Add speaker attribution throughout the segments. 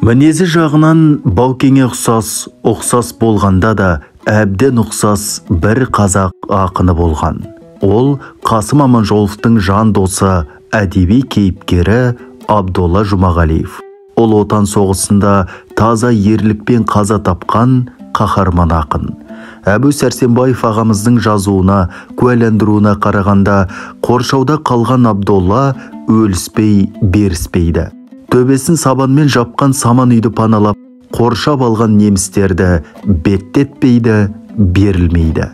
Speaker 1: Мінезі жағынан Баукеңе ұқсас болғанда да әбден ұқсас бір қазақ ақыны болған. Ол Қасым Аманжоловтың жан досы, әдеби кейіпкері Абдолла Жұмағалиев. Ол отан соғысында таза ерлікпен қаза тапқан қаһарман ақын. Әбу Сәрсенбаев ағамыздың жазуына, куәландыруына қарағанда, қоршауда қалған Абдолла өліспей, беріспейді. Төбесін сабанмен жапқан саман үйді паналап, қоршап алған немістерді беттетпейді, берілмейді.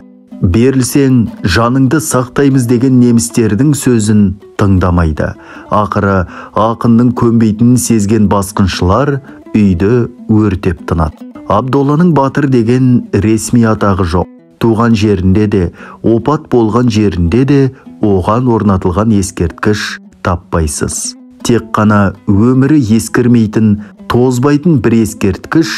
Speaker 1: Берілсең, жаныңды сақтаймыз деген немістердің сөзін тыңдамайды. Ақыры, ақынның көнбейтінін сезген басқыншылар үйді өртеп тынады. Абдолланың батыр деген ресми атағы жоқ. Туған жерінде де, опат болған жерінде де оған орнатылған ескерткіш таппайсыз. Тек қана өмірі ескірмейтін, тозбайтын бір ескерткіш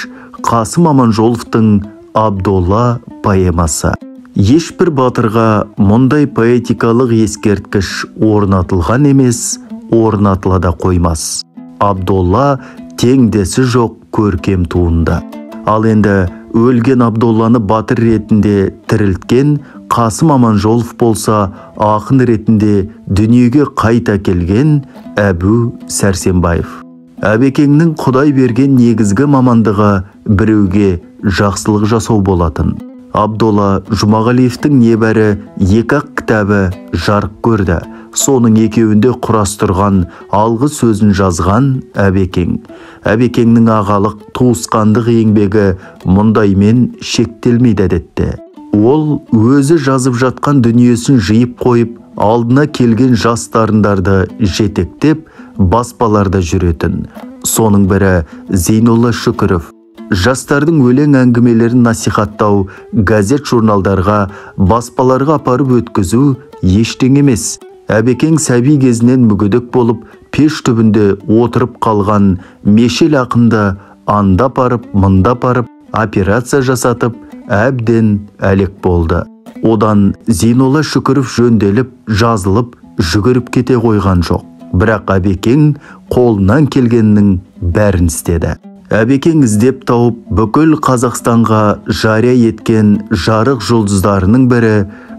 Speaker 1: Қасым Аманжоловтың Абдолла поэмасы. Ешбір батырға мұндай поэтикалық ескерткіш орнатылған емес, орнатыла да қоймас. Абдолла теңдесі жоқ көркем туынды. Ал енді өлген Абдолланы батыр ретінде тірілткен Қасым Аманжолов болса, ақын ретінде дүниеге қайта келген Әбу Сәрсенбаев. Әбекеңнің Құдай берген негізгі мамандығы біреуге жақсылық жасау болатын. Абдолла Жұмағалиевтің небәрі 2-ақ кітабы жарық көрді. Соның екеуінде құрастырған алғы сөзін жазған Әбекең. Әбекеңнің ағалық, туысқандық еңбегі мұндаймен шектелмейді әдетте. Ол өзі жазып жатқан дүниесін жиып қойып, алдына келген жас дарындарды жетектеп, баспаларда жүретін. Соның бірі Зейнолла Шүкіров. Жастардың өлең әңгімелерін насихаттау, газет журналдарға, баспаларға апарып өткізу ештеңе емес. Әбекең сәби кезінен мүгедек болып, пеш түбінде отырып қалған мешел ақынды анда апарып, мында апарып, операция жасатып, әбден әлек болды. Одан Зейнолла Шүкіров жөнделіп, жазылып, жүгіріп кете қойған жоқ. Бірақ Әбекең қолынан келгеннің бәрін істеді. Әбекең іздеп тауып, бүкіл Қазақстанға жария еткен жарық жұлдыздарының бірі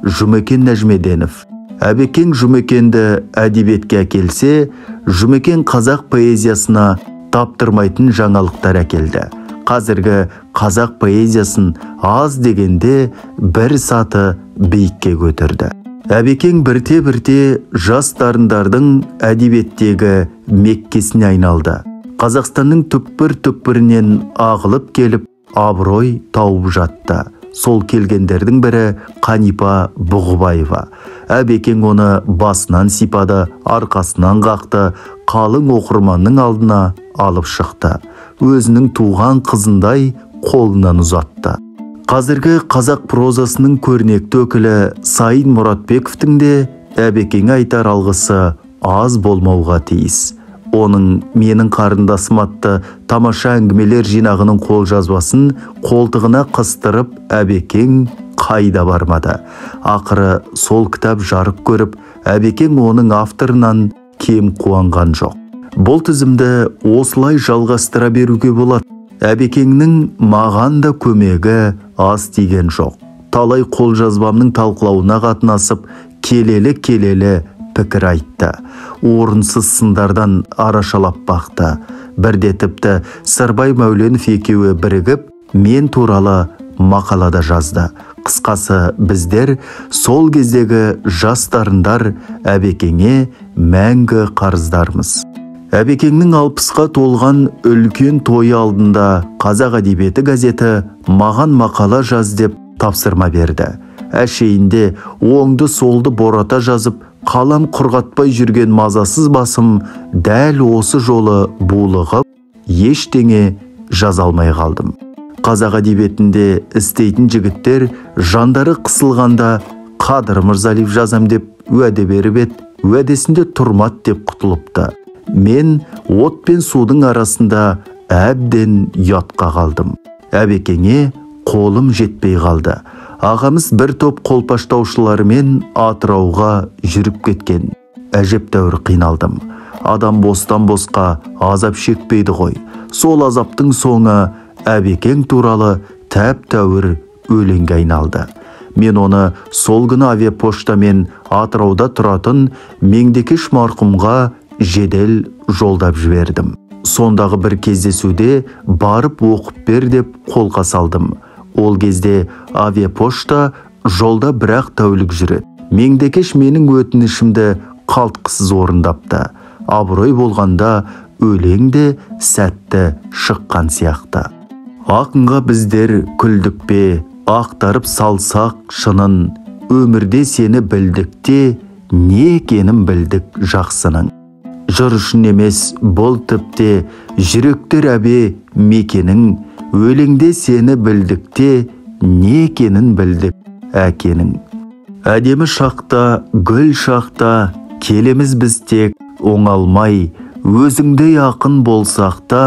Speaker 1: Жұмекен Нәжмеденов. Әбекең Жұмекенді әдебиетке әкелсе, Жұмекен қазақ поэзиясына таптырмайтын жаңалықтар әкелді. Қазіргі қазақ поэзиясын аз дегенде бір саты биікке көтерді. Әбекең бірте-бірте жас дарындардың әдебиеттегі меккесіне айналды. Қазақстанның түкпір-түкпірінен ағылып келіп, абырой тауып жатты. Сол келгендердің бірі Қанипа Бұғыбаева. Әбекең оны басынан сипады, арқасынан қақты, қалың оқырманның алдына алып шықты. Өзінің туған қызындай қолынан ұзатты. Қазіргі қазақ прозасының көрнекті өкілі Сайын Мұратбековтің де Әбекеңе айтар алғысы аз болмауға тиіс. Оның «Менің қарындасым» атты тамаша әңгімелер жинағының қолжазбасын қолтығына қыстырып, Әбекең қайда бармады. Ақыры сол кітап жарық көріп, Әбекең оның авторынан кем қуанған жоқ. Бұл тізімді осылай жалғастыра беруге болады. Әбекеңнің маған да көмегі аз тиген жоқ. Талай қолжазбамның талқылауына қатынасып, келелі пікір айтты. Орынсыз сындардан арашалап бақты. Бірде тіпті Сырбай Мәуленов екеуі бірігіп, мен туралы мақалада жазды. Қысқасы, біздер сол кездегі жас дарындар Әбекеңе мәңгі қарыздармыз. Әбекеңнің 60-қа толған үлкен тойы алдында Қазақ әдебиеті газеті маған мақала жаз деп тапсырма берді. Әшейінде оңды солды бората жазып, қалам құрғатпай жүрген мазасыз басым дәл осы жолы булығып, ештеңе жаза алмай қалдым. Қазақ әдебиетінде істейтін жігіттер жандары қысылғанда Қадыр Мырзалиев жазам деп уәде беріп еді, уәдесінде тұрмат деп құтылыпты. Мен от пен судың арасында әбден ұятқа қалдым. Әбекеңе қолым жетпей қалды. Ағамыз бір топ қолпаштаушыларымен Атырауға жүріп кеткен. Әжептәуір қиналдым. адам бостан босқа азап шекпейді ғой. Сол азаптың соңы әбекең туралы тәп-тәуір өлеңге айналды. Мен оны сол күні авиапоштамен Атырауда тұратын Меңдекеш марқұмға жедел жолдап жібердім. Сондағы бір кездесуде барып оқып бер деп қолқа салдым. Ол кезде авиапошта жолда бірақ тәулік жүреді. Меңдекеш менің өтінішімді қалтқысыз орындапты. Абырой болғанда өлең де сәтті шыққан сияқты. Ақынға біздер күлдік пе, ақтарып салсақ шынын, өмірде сені білдік те, не екенін білдік жақсының. Жыр үшін емес бұл тіпте, жүректер әбе мекенің, өлеңде сені білдік те, не екенін білдік әкенің. Әдемі шақта, гүл шақта, келеміз біз тек оңалмай, өзіңдей ақын болсақ та,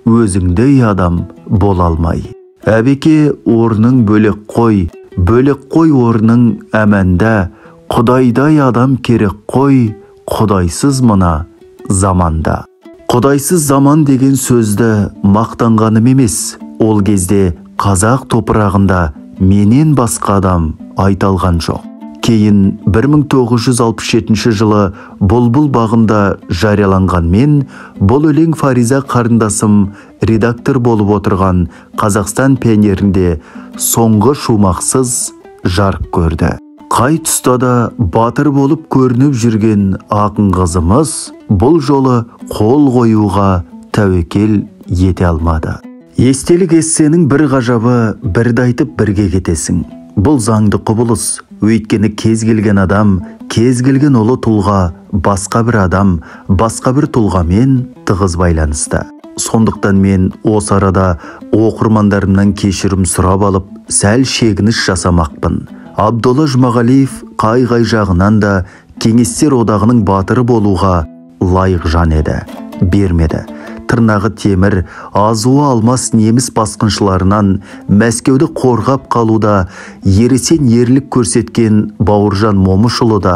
Speaker 1: өзіңдей адам бола алмай. Әбеке орның бөлек қой орның әмәнда, құдайдай адам керек қой, құдайсыз мына заманда. Құдайсыз заман деген сөзді мақтанғаным емес, ол кезде қазақ топырағында менен басқа адам айталған жоқ. Кейін 1967 жылы Бұлбұл бағында жарияланғанмен, бұл өлең Фариза қарындасым редактор болып отырған Қазақстан пионерінде соңғы шумақсыз жарық көрді. Қай тұста да батыр болып көрініп жүрген ақын қызымыз бұл жолы қол қоюға тәуекел ете алмады. Естелік эссенің бір ғажабы, бірді айтып бірге кетесің. Бұл заңды құбылыс. Өйткені кез келген адам, кез келген ұлы тұлға, басқа бір адам, басқа бір тұлғамен тығыз байланысты. Сондықтан мен осы арада оқырмандарымнан кешірім сұрап алып, сәл шегініс жасамақпын. Абдолла Жұмағалиев қай жағынан да Кеңестер одағының батыры болуға лайық жан еді, бермеді. Тырнағы темір, азуы алмас неміс басқыншыларынан Мәскеуді қорғап қалуда ересен ерлік көрсеткен Бауыржан Момышұлы да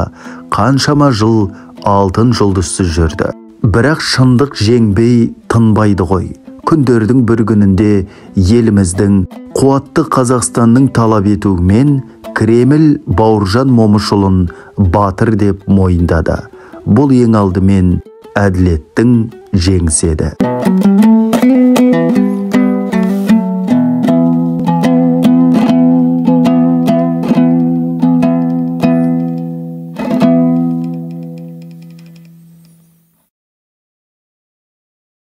Speaker 1: қаншама жыл алтын жұлдызсыз жүрді. Бірақ шындық жеңбей тынбайды ғой. Күндердің бір күнінде еліміздің, қуатты Қазақстанның талап етуімен Кремль Бауыржан Момышұлын батыр деп мойындады. Бұл ең алдымен әділеттің жеңісі еді.